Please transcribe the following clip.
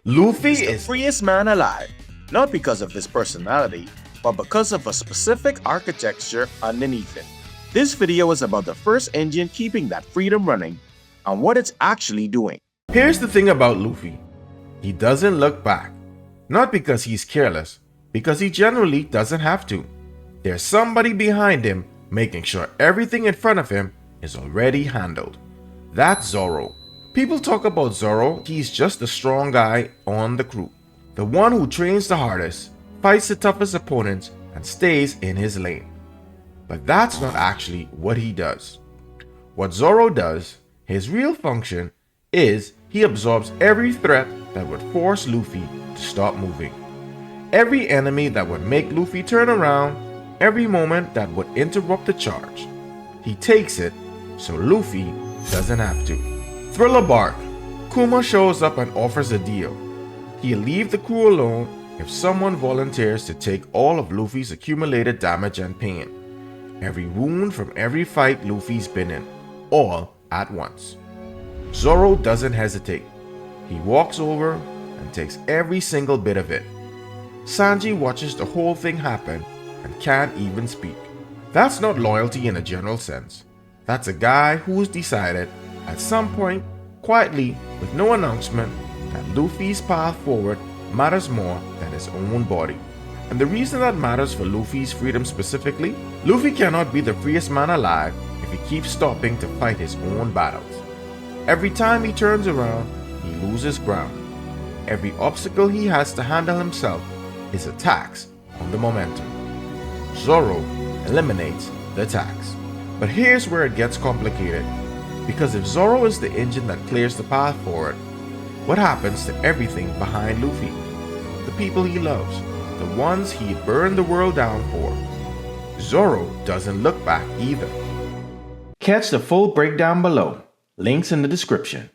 Luffy is the is freest man alive, not because of his personality, but because of a specific architecture underneath it. This video is about the first engine keeping that freedom running and what it's actually doing. Here's the thing about Luffy. He doesn't look back. Not because he's careless, because he generally doesn't have to. There's somebody behind him making sure everything in front of him is already handled. That's Zoro. People talk about Zoro, he's just the strong guy on the crew. The one who trains the hardest, fights the toughest opponents, and stays in his lane. But that's not actually what he does. What Zoro does, his real function, is he absorbs every threat that would force Luffy to stop moving. Every enemy that would make Luffy turn around, every moment that would interrupt the charge. He takes it so Luffy doesn't have to. Thriller Bark. Kuma shows up and offers a deal. He'll leave the crew alone if someone volunteers to take all of Luffy's accumulated damage and pain. Every wound from every fight Luffy's been in, all at once. Zoro doesn't hesitate. He walks over and takes every single bit of it. Sanji watches the whole thing happen and can't even speak. That's not loyalty in a general sense. That's a guy who's decided at some point, quietly, with no announcement, that Luffy's path forward matters more than his own body. And the reason that matters for Luffy's freedom specifically, Luffy cannot be the freest man alive if he keeps stopping to fight his own battles. Every time he turns around, he loses ground. Every obstacle he has to handle himself is a tax on the momentum. Zoro eliminates the tax. But here's where it gets complicated. Because if Zoro is the engine that clears the path forward, what happens to everything behind Luffy? The people he loves, the ones he burned the world down for. Zoro doesn't look back either. Catch the full breakdown below. Links in the description.